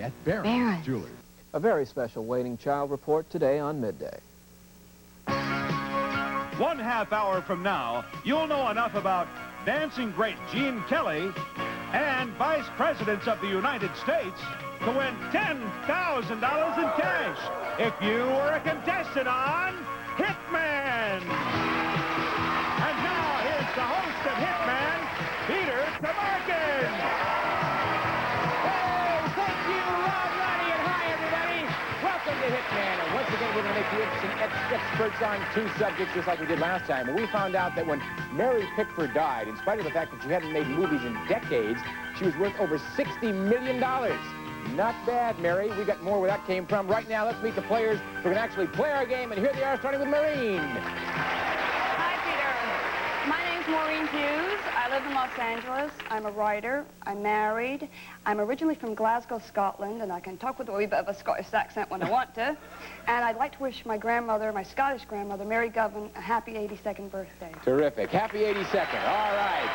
at Barron's Jewelers. A very special waiting child report today on Midday. 1/2 hour from now, you'll know enough about dancing great Gene Kelly and Vice Presidents of the United States to win $10,000 in cash if you were a contestant on Hitman. And now here's the host of Hitman, Peter Tamarkin. Hey, thank you, Rob, Ronnie, and hi, everybody. Welcome to Hitman. And once again, we're going to make the experts on two subjects just like we did last time. And we found out that when Mary Pickford died, in spite of the fact that she hadn't made movies in decades, she was worth over $60 million. Not bad, Mary. We got more where that came from. Right now, let's meet the players who can actually play our game. And here they are, starting with Maureen. Hi, Peter. My name's Maureen Hughes. I live in Los Angeles. I'm a writer. I'm married. I'm originally from Glasgow, Scotland, and I can talk with a wee bit of a Scottish accent when I want to. And I'd like to wish my grandmother, my Scottish grandmother, Mary Govan, a happy 82nd birthday. Terrific. Happy 82nd. All right.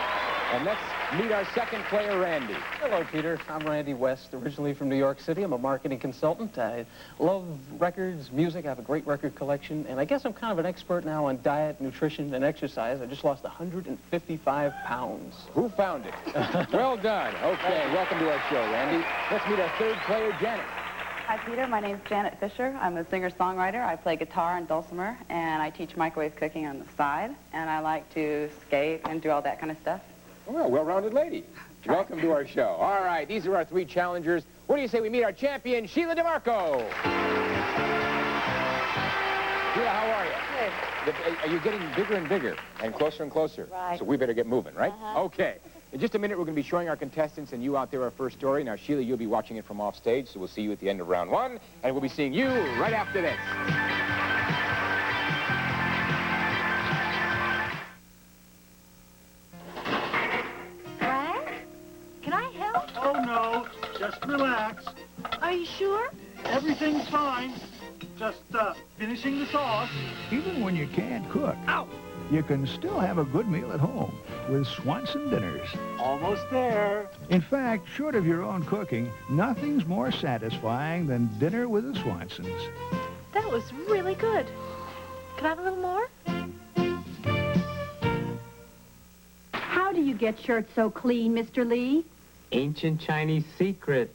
And let's meet our second player, Randy. Hello, Peter. I'm Randy West, originally from New York City. I'm a marketing consultant. I love records, music. I have a great record collection. And I guess I'm kind of an expert now on diet, nutrition, and exercise. I just lost 155 pounds. Who found it? Well done. Okay, welcome to our show, Randy. Let's meet our third player, Janet. Hi, Peter. My name's Janet Fisher. I'm a singer-songwriter. I play guitar and dulcimer, and I teach microwave cooking on the side. And I like to skate and do all that kind of stuff. Well, well-rounded lady. Welcome to our show. All right, these are our three challengers. What do you say we meet our champion, Sheila DeMarco? Sheila, how are you? Good. Are you getting bigger and bigger and closer? Right. So we better get moving, right? Okay. In just a minute, we're going to be showing our contestants and you out there our first story. Now, Sheila, you'll be watching it from off stage, so we'll see you at the end of round one, and we'll be seeing you right after this. Can I help? Oh, no. Just relax. Are you sure? Everything's fine. Just finishing the sauce. Even when you can't cook, you can still have a good meal at home with Swanson Dinners. Almost there. In fact, short of your own cooking, nothing's more satisfying than dinner with the Swansons. That was really good. Can I have a little more? How do you get shirts so clean, Mr. Lee? Ancient Chinese secret.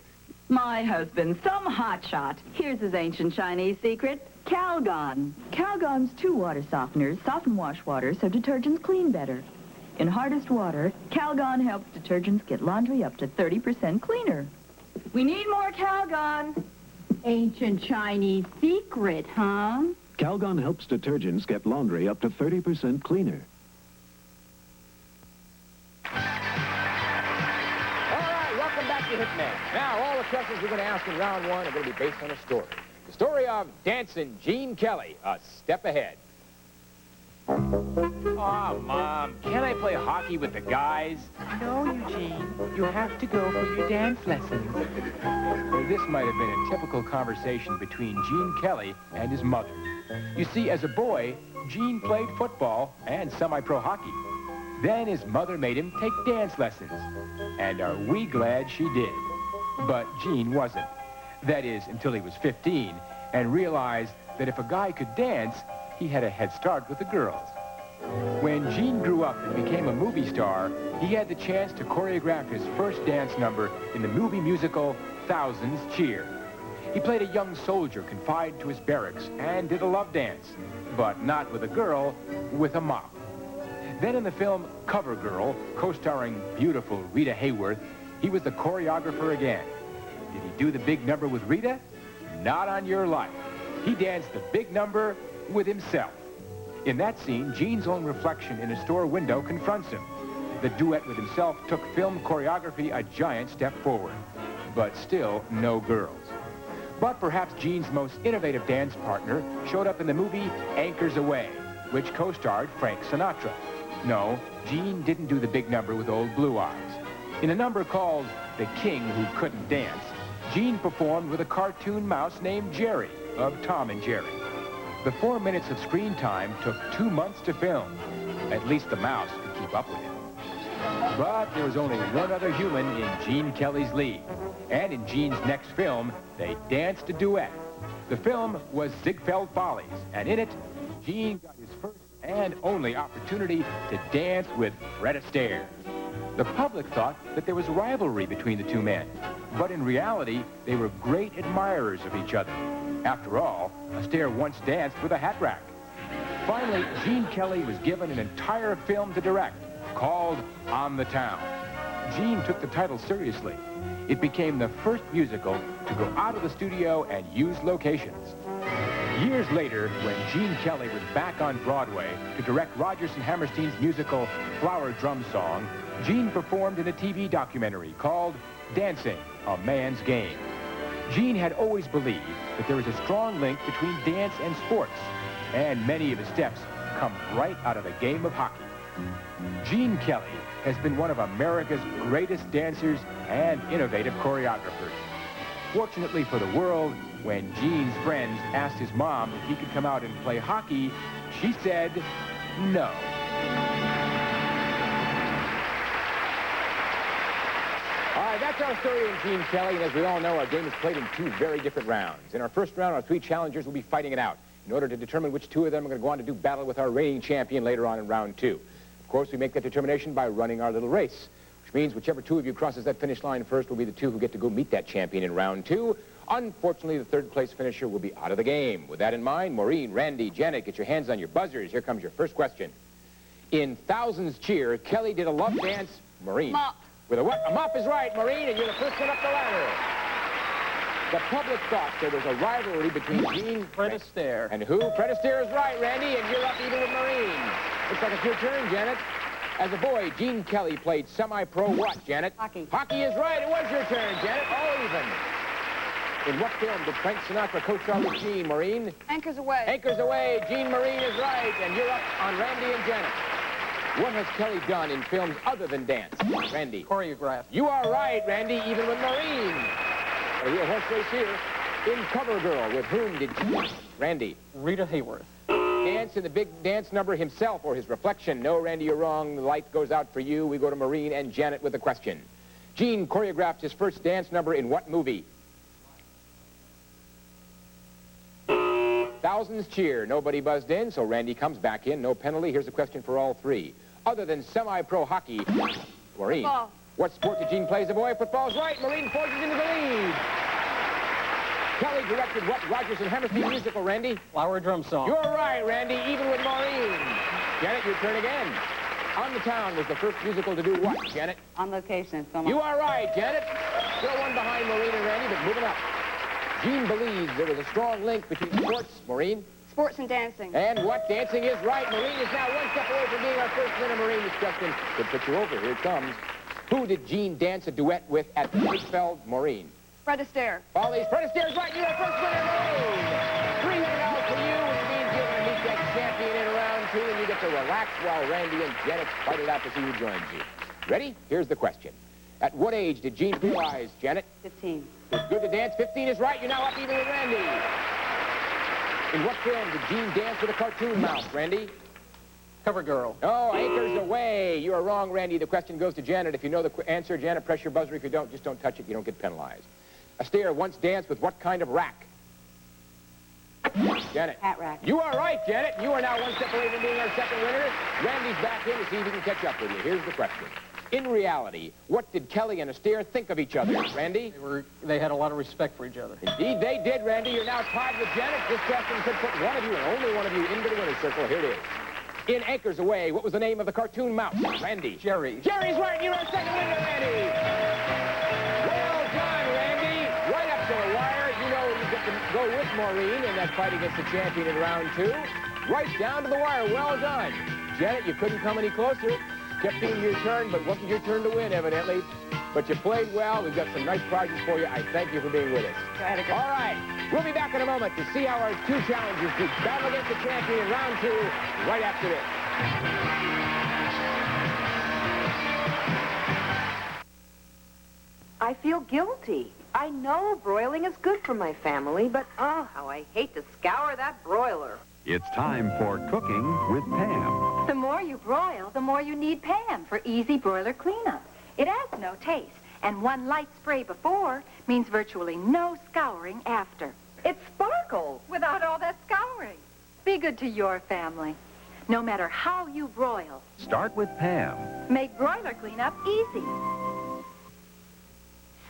My husband, some hotshot. Here's his ancient Chinese secret, Calgon. Calgon's 2 water softeners soften wash water so detergents clean better. In hardest water, Calgon helps detergents get laundry up to 30% cleaner. We need more Calgon. Ancient Chinese secret, huh? Calgon helps detergents get laundry up to 30% cleaner. Hitman. Now, all the questions we're going to ask in round one are going to be based on a story. The story of dancing Gene Kelly, a step ahead. Oh, Mom, can't I play hockey with the guys? No, Eugene. You have to go for your dance lessons. Well, this might have been a typical conversation between Gene Kelly and his mother. You see, as a boy, Gene played football and semi-pro hockey. Then his mother made him take dance lessons. And are we glad she did? But Gene wasn't. That is, until he was 15 and realized that if a guy could dance, he had a head start with the girls. When Gene grew up and became a movie star, he had the chance to choreograph his first dance number in the movie musical Thousands Cheer. He played a young soldier confined to his barracks and did a love dance, but not with a girl, with a mop. Then in the film Cover Girl, co-starring beautiful Rita Hayworth, he was the choreographer again. Did he do the big number with Rita? Not on your life. He danced the big number with himself. In that scene, Gene's own reflection in a store window confronts him. The duet with himself took film choreography a giant step forward. But still, no girls. But perhaps Gene's most innovative dance partner showed up in the movie Anchors Aweigh, which co-starred Frank Sinatra. No, Gene didn't do the big number with Old Blue Eyes. In a number called The King Who Couldn't Dance, Gene performed with a cartoon mouse named Jerry of Tom and Jerry. The 4 minutes of screen time took 2 months to film. At least the mouse could keep up with him. But there was only one other human in Gene Kelly's league. And in Gene's next film, they danced a duet. The film was Ziegfeld Follies, and in it, Gene got his first and only opportunity to dance with Fred Astaire. The public thought that there was rivalry between the two men, but in reality, they were great admirers of each other. After all, Astaire once danced with a hat rack. Finally, Gene Kelly was given an entire film to direct, called On the Town. Gene took the title seriously. It became the first musical to go out of the studio and use locations. Years later, when Gene Kelly was back on Broadway to direct Rodgers and Hammerstein's musical Flower Drum Song, Gene performed in a TV documentary called Dancing, A Man's Game. Gene had always believed that there was a strong link between dance and sports, and many of his steps come right out of the game of hockey. Gene Kelly has been one of America's greatest dancers and innovative choreographers. Fortunately for the world, when Gene's friends asked his mom if he could come out and play hockey, she said no. All right, that's our story in Gene Kelly, and as we all know, our game is played in two very different rounds. In our first round, our three challengers will be fighting it out. In order to determine which two of them are going to go on to do battle with our reigning champion later on in round two. Of course, we make that determination by running our little race, which means whichever two of you crosses that finish line first will be the two who get to go meet that champion in round two. Unfortunately, the third place finisher will be out of the game. With that in mind, Maureen, Randy, Janet, get your hands on your buzzers. Here comes your first question. In Thousands Cheer, Kelly did a love dance. Maureen. Mop. With a what? A mop is right, Maureen, and you're the first one up the ladder. The public thought there was a rivalry between Gene... Fred Astaire. And who? Fred Astaire is right, Randy, and you're up even with Maureen. Looks like it's your turn, Janet. As a boy, Gene Kelly played semi-pro what, Janet? Hockey. Hockey is right. It was your turn, Janet. All even. In what film did Frank Sinatra co-star with Gene, Maureen? Anchors Away. Anchors Away. Gene Maureen is right, and you're up on Randy and Janet. What has Kelly done in films other than dance? Randy. Choreographed. You are right, Randy, even with Maureen. A real horse race here. In CoverGirl, with whom did Gene? Randy. Rita Hayworth. Dance in the big dance number himself or his reflection? No, Randy, you're wrong. The light goes out for you. We go to Maureen and Janet with a question. Gene choreographed his first dance number in what movie? Thousands Cheer. Nobody buzzed in, so Randy comes back in. No penalty. Here's a question for all three. Other than semi-pro hockey, Maureen. Football. What sport did Gene play as a boy? Football's right. Maureen forges into the lead. Kelly directed what Rodgers and Hammerstein musical, Randy? Flower Drum Song. You're right, Randy, even with Maureen. Janet, your turn again. On the Town was the first musical to do what, Janet? On Location. You are right, Janet. Still one behind Maureen and Randy, but moving up. Gene believes there was a strong link between sports, Maureen. Sports and dancing. And what dancing is right. Maureen is now one step away from being our first winner. Maureen, this question could put you over. Here it comes. Who did Gene dance a duet with at the Ziegfeld, Maureen? Fred Astaire. Follies, Fred Astaire's right. You're our first winner, Maureen. $300 for you, which means you're going to meet that champion in round two, and you get to relax while Randy and Janet fight it out to see who joins you. Ready? Here's the question. At what age did Gene realize, Janet? 15. It's good to dance. 15 is right. You're now up even with Randy. In what film did Gene dance with a cartoon mouse, Randy? CoverGirl. Oh, Anchors Away. You are wrong, Randy. The question goes to Janet. If you know the answer, Janet, press your buzzer. If you don't, just don't touch it. You don't get penalized. Astaire once danced with what kind of rack? Janet. Hat rack. You are right, Janet. You are now one step away from being our second winner. Randy's back in to see if he can catch up with you. Here's the question. In reality, what did Kelly and Astaire think of each other, Randy? They had a lot of respect for each other. Indeed, they did, Randy. You're now tied with Janet. This question could put one of you and only one of you into the winner's circle. Here it is. In Anchors Away, what was the name of the cartoon mouse? Randy. Jerry. Jerry's right. You're our second winner, Randy. Well done, Randy. Right up to the wire. You know you get to go with Maureen in that fight against the champion in round two. Right down to the wire. Well done. Janet, you couldn't come any closer. Kept being your turn, but wasn't your turn to win, evidently. But you played well. We've got some nice prizes for you. I thank you for being with us. All right. We'll be back in a moment to see how our two challengers do battle against the champion in round two right after this. I feel guilty. I know broiling is good for my family, but oh, how I hate to scour that broiler. It's time for Cooking with Pam. The more you broil, the more you need Pam for easy broiler cleanup. It adds no taste, and one light spray before means virtually no scouring after. It sparkles without all that scouring. Be good to your family. No matter how you broil, Start with Pam. make broiler cleanup easy.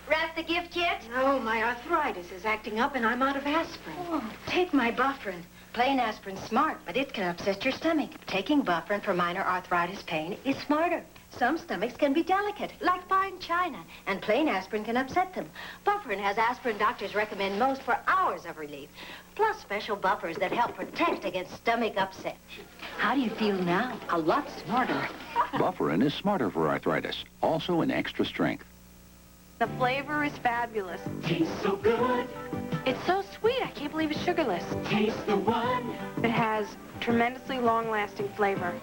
Wrap the gift yet? No, my arthritis is acting up and I'm out of aspirin. Oh, take my Bufferin. Plain aspirin's smart, but it can upset your stomach. Taking Bufferin for minor arthritis pain is smarter. Some stomachs can be delicate, like fine china, and plain aspirin can upset them. Bufferin has aspirin doctors recommend most for hours of relief, plus special buffers that help protect against stomach upset. How do you feel now? A lot smarter. Bufferin is smarter for arthritis, also in extra strength. The flavor is fabulous. Tastes so good. It's so sweet, I can't believe it's sugarless. Taste the one. It has tremendously long-lasting flavor.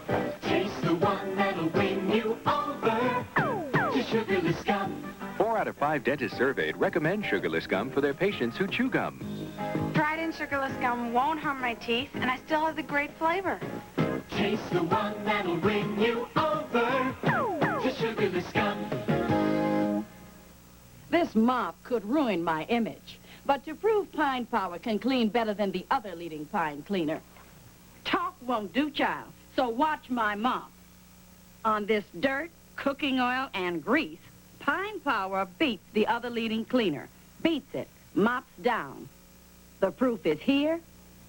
Taste the one that'll win you over to sugarless gum. 4 out of 5 dentists surveyed recommend sugarless gum for their patients who chew gum. Tried and sugarless gum won't harm my teeth, and I still have the great flavor. Taste the one that'll win you over to sugarless gum. This mop could ruin my image. But to prove Pine Power can clean better than the other leading pine cleaner, talk won't do, child. So watch my mop. On this dirt, cooking oil, and grease, Pine Power beats the other leading cleaner. Beats it. Mops down. The proof is here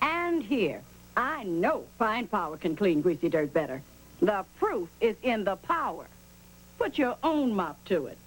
and here. I know Pine Power can clean greasy dirt better. The proof is in the power. Put your own mop to it.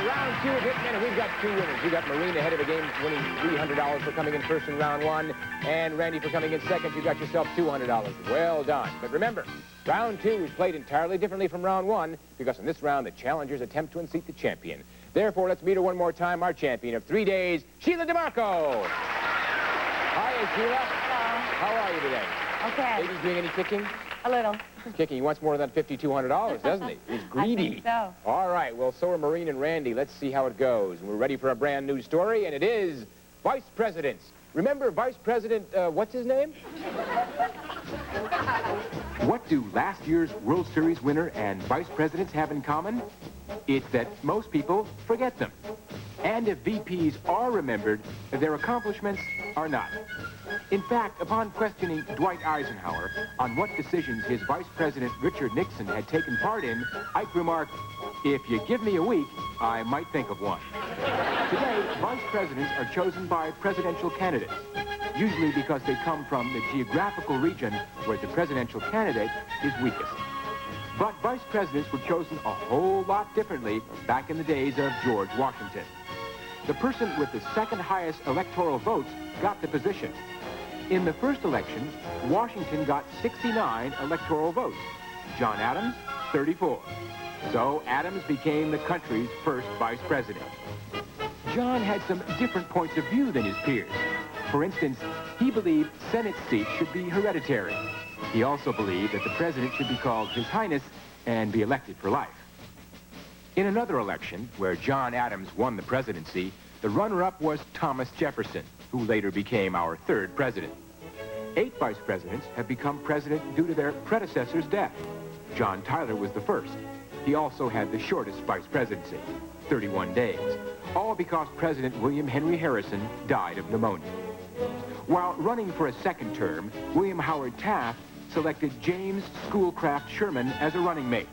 Round 2 of Hitmen, and we've got 2 winners. We've got Maureen ahead of the game, winning $300 for coming in first in round 1, and Randy for coming in second. You got yourself $200. Well done. But remember, round 2 is played entirely differently from round 1, because in this round, the challengers attempt to unseat the champion. Therefore, let's meet her one more time, our champion of 3 days, Sheila DeMarco. Hi, Sheila. Hello. How are you today? Okay. Baby's doing any kicking? A little. He's kicking. He wants more than $5,200, doesn't he? He's greedy. I think so. All right. Well, so are Maureen and Randy. Let's see how it goes. We're ready for a brand new story, and it is Vice Presidents. Remember Vice President, what's his name? What do last year's World Series winner and vice presidents have in common? It's that most people forget them. And if VPs are remembered, their accomplishments are not. In fact, upon questioning Dwight Eisenhower on what decisions his Vice President Richard Nixon had taken part in, Ike remarked, "If you give me a week, I might think of one." Today, vice presidents are chosen by presidential candidates, usually because they come from the geographical region where the presidential candidate is weakest. But vice presidents were chosen a whole lot differently back in the days of George Washington. The person with the second highest electoral votes got the position. In the first election, Washington got 69 electoral votes. John Adams, 34. So Adams became the country's first vice president. John had some different points of view than his peers. For instance, he believed Senate seats should be hereditary. He also believed that the president should be called His Highness and be elected for life. In another election, where John Adams won the presidency, the runner-up was Thomas Jefferson, who later became our third president. 8 vice presidents have become president due to their predecessor's death. John Tyler was the first. He also had the shortest vice presidency, 31 days, all because President William Henry Harrison died of pneumonia. While running for a second term, William Howard Taft selected James Schoolcraft Sherman as a running mate.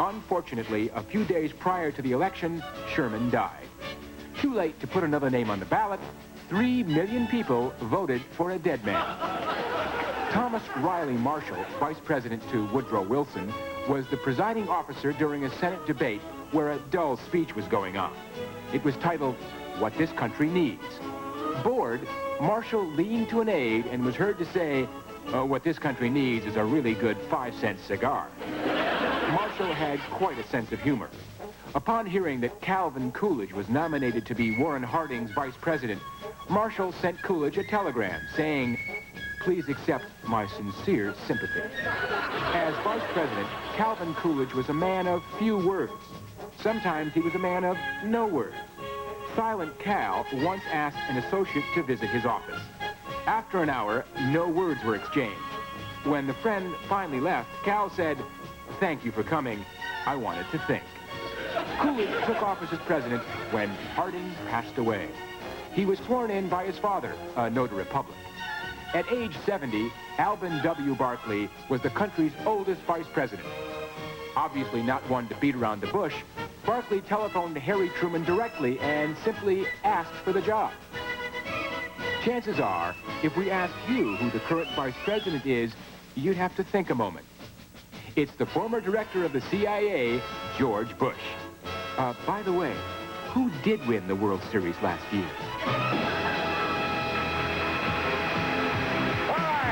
Unfortunately, a few days prior to the election, Sherman died. Too late to put another name on the ballot, 3 million people voted for a dead man. Thomas Riley Marshall, vice president to Woodrow Wilson, was the presiding officer during a Senate debate where a dull speech was going on. It was titled, "What This Country Needs." Bored, Marshall leaned to an aide and was heard to say, "What this country needs is a really good 5-cent cigar." Marshall had quite a sense of humor. Upon hearing that Calvin Coolidge was nominated to be Warren Harding's vice president, Marshall sent Coolidge a telegram saying, "Please accept my sincere sympathy." As vice president, Calvin Coolidge was a man of few words. Sometimes he was a man of no words. Silent Cal once asked an associate to visit his office. After an hour, no words were exchanged. When the friend finally left, Cal said, "Thank you for coming. I wanted to think." Coolidge took office as president when Harding passed away. He was sworn in by his father, a notary public. At age 70, Alvin W. Barkley was the country's oldest vice president. Obviously not one to beat around the bush, Barkley telephoned to Harry Truman directly and simply asked for the job. Chances are, if we asked you who the current vice president is, you'd have to think a moment. It's the former director of the CIA, George Bush. By the way, who did win the World Series last year?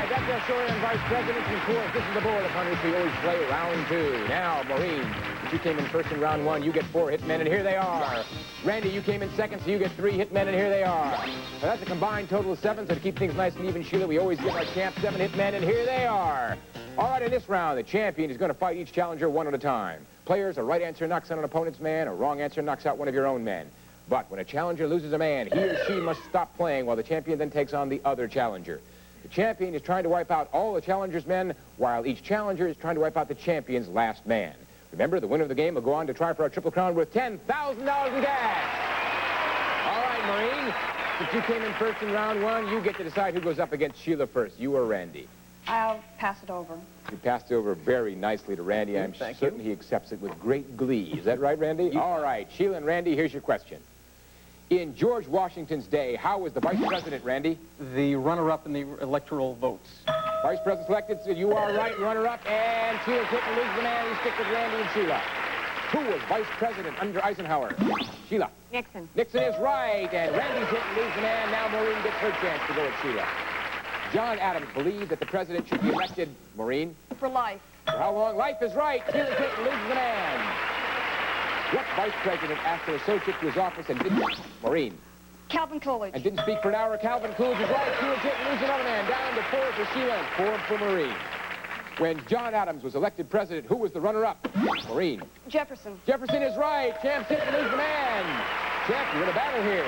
That's our story on vice presidents. And of course, this is the board upon which we always play round two. Now, Maureen, if you came in first in round one, you get 4 hit men, and here they are. Randy, you came in second, so you get 3 hit men, and here they are. Now, that's a combined total of 7, so to keep things nice and even, Sheila, we always give our champ 7 hit men, and here they are. All right, in this round, the champion is going to fight each challenger one at a time. Players, a right answer knocks out an opponent's man, a wrong answer knocks out one of your own men. But when a challenger loses a man, he or she must stop playing while the champion then takes on the other challenger. The champion is trying to wipe out all the challenger's men, while each challenger is trying to wipe out the champion's last man. Remember, the winner of the game will go on to try for our Triple Crown worth $10,000 in cash. All right, Maureen, since you came in first in round one, you get to decide who goes up against Sheila first, you or Randy. I'll pass it over. You passed it over very nicely to Randy. I'm certain he accepts it with great glee. Is that right, Randy? All right, Sheila and Randy, here's your question. In George Washington's day, how was the vice president, Randy? The runner-up in the electoral votes. Vice president selected, so you are right, runner-up, and Sheila's hit and loses the man. You stick with Randy and Sheila. Who was vice president under Eisenhower? Sheila. Nixon. Nixon is right, and Randy's hit and loses the man. Now Maureen gets her chance to go with Sheila. John Adams believed that the president should be elected, Maureen? For life. For how long? Life is right. Sheila's hit and loses the man. What vice president asked an associate to his office and didn't? Maureen. Calvin Coolidge. And didn't speak for an hour. Calvin Coolidge is right. Sheila's hit and loses another man. Down to 4 for Sheila and 4 for Maureen. When John Adams was elected president, who was the runner-up? Maureen. Jefferson. Jefferson is right. Champ's hit and loses the man. Champ, you're in a battle here.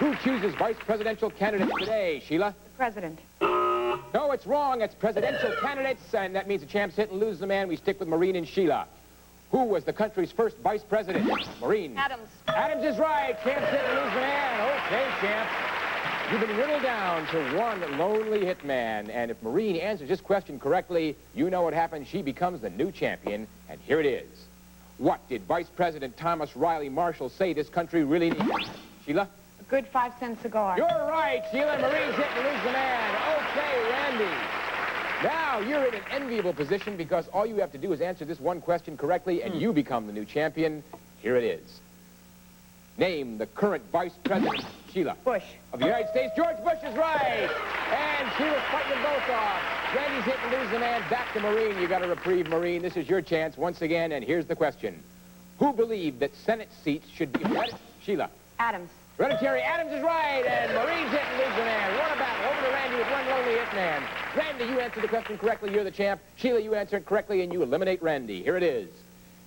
Who chooses vice presidential candidates today, Sheila? The president. No, it's wrong. It's presidential candidates, and that means the champ's hit and loses the man. We stick with Maureen and Sheila. Who was the country's first vice president? Maureen. Adams. Adams is right. Champ's hit and loses the man. Okay, Champ. You've been whittled down to one lonely hit man, and if Maureen answers this question correctly, you know what happens. She becomes the new champion, and here it is. What did Vice President Thomas Riley Marshall say this country really needs? Sheila? A good 5-cent cigar. You're right, Sheila. Maureen's hit and loses the man. Okay, Randy. Now you're in an enviable position because all you have to do is answer this one question correctly, and you become the new champion. Here it is. Name the current vice president, Sheila. Bush. Of the United States. George Bush is right. And Sheila's fighting them both off. Randy's hit and loses the man. Back to Maureen. You got a reprieve, Maureen. This is your chance once again, and here's the question. Who believed that Senate seats should be hereditary? Sheila. Adams. Hereditary. Adams is right, and Maureen's hit and loses the man. What a battle. Over to Randy with one lonely hit man. Randy, you answered the question correctly. You're the champ. Sheila, you answered correctly, and you eliminate Randy. Here it is.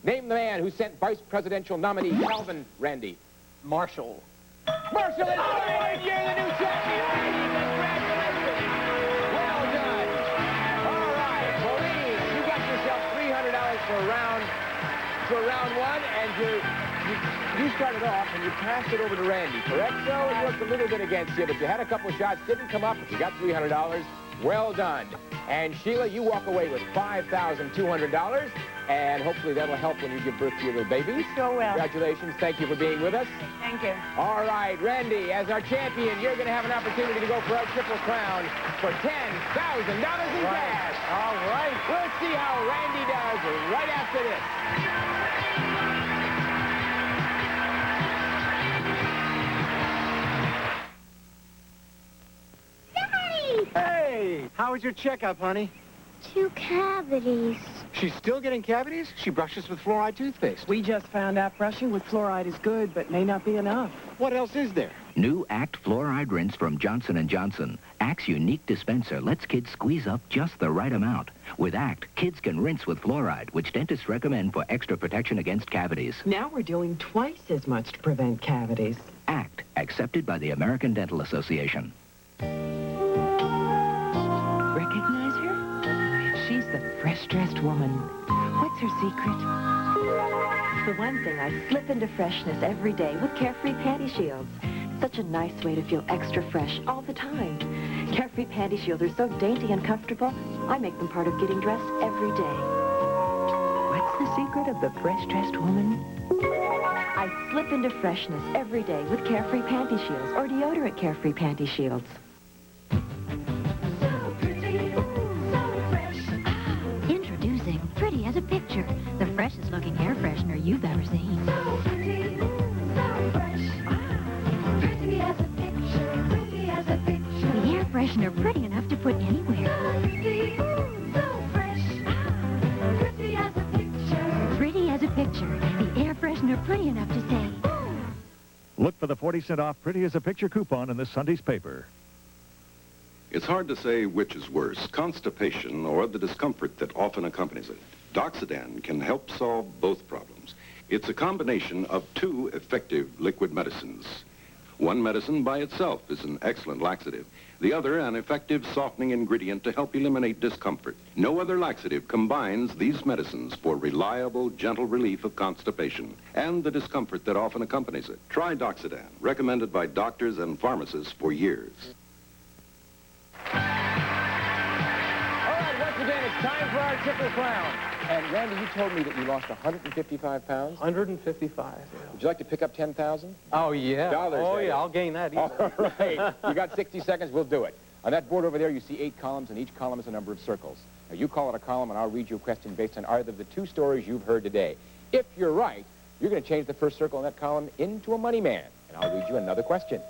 Name the man who sent vice presidential nominee Calvin, Randy. Marshall. Marshall is right. You're the new champion, Randy. Congratulations. Well done. All right, Maureen, you got yourself $300 for round one, and you started off and you passed it over to Randy, correct? So it worked a little bit against you, but you had a couple of shots, didn't come up, but you got $300. Well done. And Sheila, you walk away with $5,200, and hopefully that'll help when you give birth to your little baby. Sure will. Congratulations. Thank you for being with us. Thank you. All right, Randy, as our champion, you're going to have an opportunity to go for our Triple Crown for $10,000 in cash. All right. We'll see how Randy does right after this. Hey, how was your checkup, honey? 2 cavities. She's still getting cavities? She brushes with fluoride toothpaste. We just found out brushing with fluoride is good, but may not be enough. What else is there? New Act Fluoride Rinse from Johnson & Johnson. Act's unique dispenser lets kids squeeze up just the right amount. With Act, kids can rinse with fluoride, which dentists recommend for extra protection against cavities. Now we're doing twice as much to prevent cavities. Act, accepted by the American Dental Association. fresh-dressed woman. What's her secret? For one thing, I slip into freshness every day with Carefree Panty Shields. Such a nice way to feel extra fresh all the time. Carefree Panty Shields are so dainty and comfortable, I make them part of getting dressed every day. What's the secret of the fresh-dressed woman? I slip into freshness every day with Carefree Panty Shields or deodorant Carefree Panty Shields. Introducing Pretty as a Picture, the freshest looking air freshener you've ever seen. So pretty, so fresh. Pretty as a picture, pretty as a picture. The air freshener pretty enough to put anywhere. Pretty, so fresh. Pretty as a picture. Pretty as a Picture, the air freshener pretty enough to say. Look for the 40-cent off Pretty as a Picture coupon in this Sunday's paper. It's hard to say which is worse, constipation or the discomfort that often accompanies it. Doxadan can help solve both problems. It's a combination of two effective liquid medicines. One medicine by itself is an excellent laxative. The other, an effective softening ingredient to help eliminate discomfort. No other laxative combines these medicines for reliable, gentle relief of constipation and the discomfort that often accompanies it. Try Doxadan, recommended by doctors and pharmacists for years. All right, once again, it's time for our Triple Crown. And Randy, you told me that you lost 155 pounds. 155. Yeah. Would you like to pick up 10,000? Oh, yeah. Dollars. Oh, yeah, I'll gain that easily. All right. You got 60 seconds. We'll do it. On that board over there, you see 8 columns, and each column is a number of circles. Now, you call it a column, and I'll read you a question based on either of the 2 stories you've heard today. If you're right, you're going to change the first circle in that column into a money man, and I'll read you another question.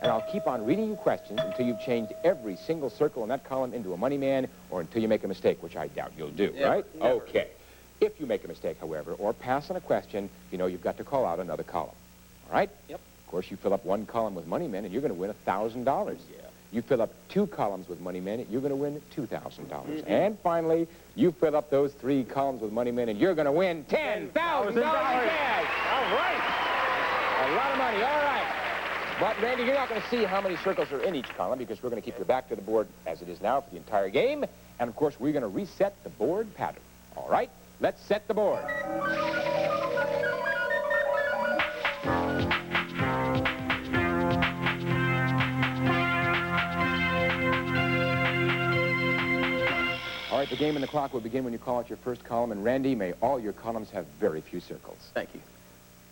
And I'll keep on reading you questions until you've changed every single circle in that column into a money man, or until you make a mistake, which I doubt you'll do, right? Never. Okay. If you make a mistake, however, or pass on a question, you know you've got to call out another column. All right? Yep. Of course, you fill up 1 column with money men, and you're going to win $1,000. Yeah. You fill up 2 columns with money men, you're going to win $2,000. And finally, you fill up those 3 columns with money men, and you're going to win $10,000 in cash. All right. A lot of money. All right. But, Randy, you're not going to see how many circles are in each column because we're going to keep your back to the board as it is now for the entire game. And, of course, we're going to reset the board pattern. All right? Let's set the board. All right, the game and the clock will begin when you call out your first column. And, Randy, may all your columns have very few circles. Thank you.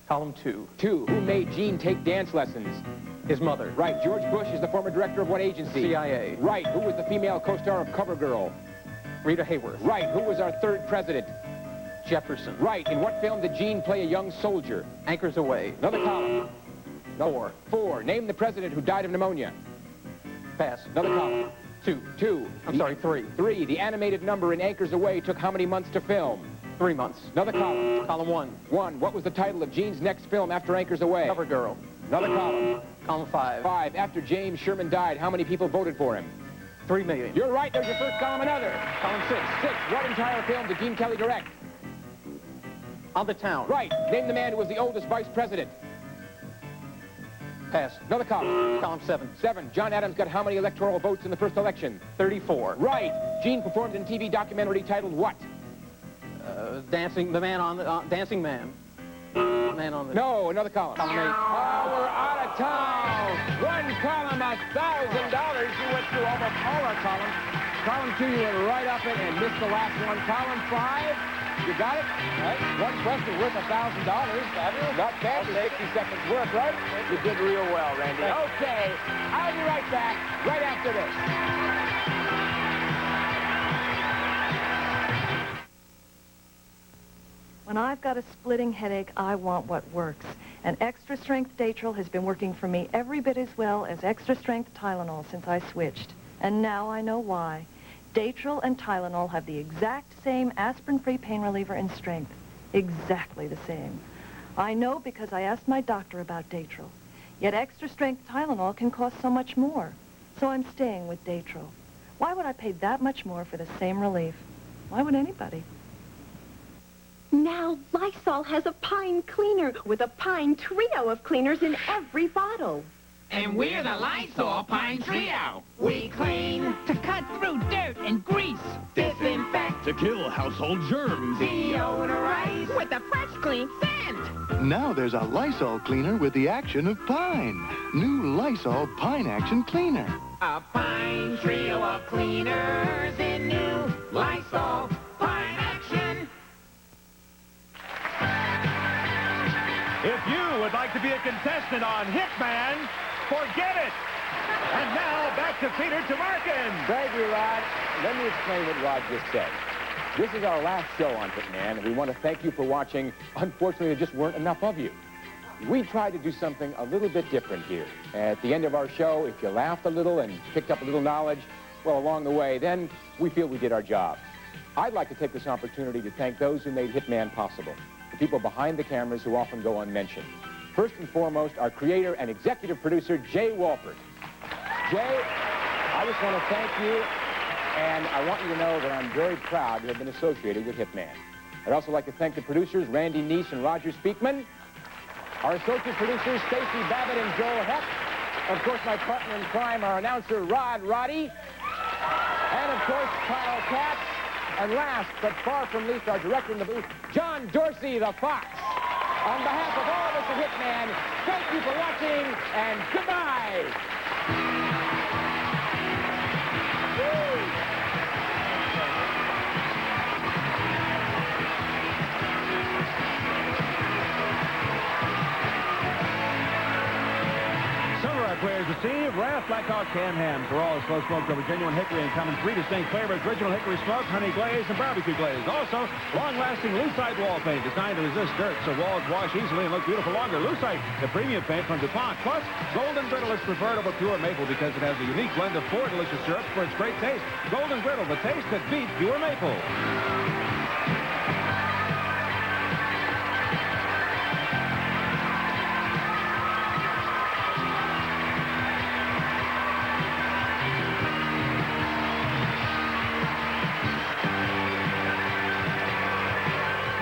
Column 2. 2. Who made Gene take dance lessons? His mother. Right. George Bush is the former director of what agency? CIA. Right. Who was the female co-star of CoverGirl? Rita Hayworth. Right. Who was our 3rd president? Jefferson. Right. In what film did Gene play a young soldier? Anchors Away. Another column. 4. 4. Name the president who died of pneumonia. Pass. Another column. 2. 2. I'm sorry, 3. 3. The animated number in Anchors Away took how many months to film? 3 months. Another column. Column 1. 1. What was the title of Gene's next film after Anchors Away? CoverGirl. Another column. Column 5. 5. After James Sherman died, how many people voted for him? 3 million. You're right. There's your first column. Another. Column 6. 6. What entire film did Gene Kelly direct? On the Town. Right. Name the man who was the oldest vice president. Pass. Another column. Column 7. 7. John Adams got how many electoral votes in the first election? 34. Right. Gene performed in a TV documentary titled what? Dancing Man. Man on the... No, another column. Column 8. Oh, we're out of town. 1 column, $1,000. You went through almost all our columns. Column 2, you went right up it and missed the last one. Column 5, you got it? Right. 1 question worth $1,000. Not bad for 60 seconds work, right? You did real well, Randy. Okay, I'll be right back right after this. When I've got a splitting headache, I want what works. And Extra Strength Datril has been working for me every bit as well as Extra Strength Tylenol since I switched. And now I know why. Datril and Tylenol have the exact same aspirin-free pain reliever in strength. Exactly the same. I know because I asked my doctor about Datril. Yet Extra Strength Tylenol can cost so much more. So I'm staying with Datril. Why would I pay that much more for the same relief? Why would anybody? Now Lysol has a pine cleaner with a pine trio of cleaners in every bottle. And we're the Lysol Pine Trio. We clean to cut through dirt and grease. Disinfect to kill household germs. Deodorize with a fresh, clean scent. Now there's a Lysol cleaner with the action of pine. New Lysol Pine Action Cleaner. A pine trio of cleaners in new Lysol Pine Action. If you would like to be a contestant on Hitman, forget it. And now back to Peter Tomarken. Thank you, Rod. Let me explain what Rod just said. This is our last show on Hitman, and we want to thank you for watching. Unfortunately, there just weren't enough of you. We tried to do something a little bit different here. At the end of our show, if you laughed a little and picked up a little knowledge, well, along the way, then we feel we did our job. I'd like to take this opportunity to thank those who made Hitman possible, the people behind the cameras who often go unmentioned. First and foremost, our creator and executive producer, Jay Walford. Jay, I just want to thank you, and I want you to know that I'm very proud to have been associated with Hitman. I'd also like to thank the producers, Randy Neese and Roger Speakman, our associate producers, Stacy Babbitt and Joel Heck, of course, my partner in crime, our announcer, Rod Roddy, and, of course, Kyle Katz, and last, but far from least, our director in the booth, John Dorsey, the Fox. On behalf of all of us at Hitman, thank you for watching, and goodbye! Sunrise players receive Raft Blackhawk canned hams. They're all slow smoked over genuine hickory and come in 3 distinct flavors: original hickory smoked, honey glaze, and barbecue glaze. Also, long-lasting Lucite wall paint designed to resist dirt so walls wash easily and look beautiful longer. Lucite, the premium paint from DuPont. Plus, Golden Griddle is preferred over pure maple because it has a unique blend of 4 delicious syrups for its great taste. Golden Griddle, the taste that beats pure maple.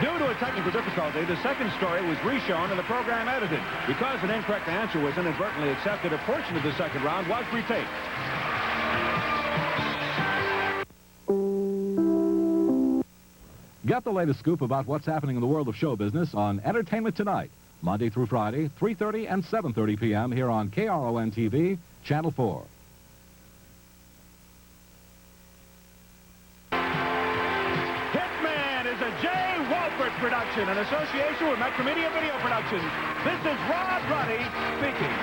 Due to a technical difficulty, the second story was reshown and the program edited. Because an incorrect answer was inadvertently accepted, a portion of the second round was retaped. Get the latest scoop about what's happening in the world of show business on Entertainment Tonight, Monday through Friday, 3:30 and 7:30 p.m. here on KRON-TV, Channel 4. Jay Walford production in association with Metromedia Video Productions. This is Rod Roddy speaking.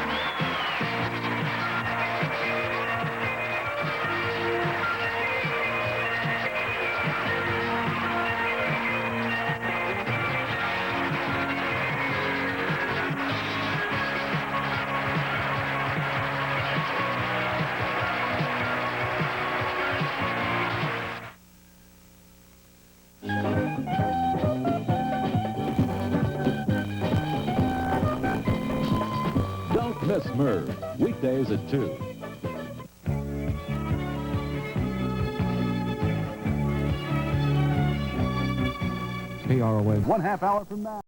Don't miss Merv, weekdays at 2. KRON, 1/2 hour from now.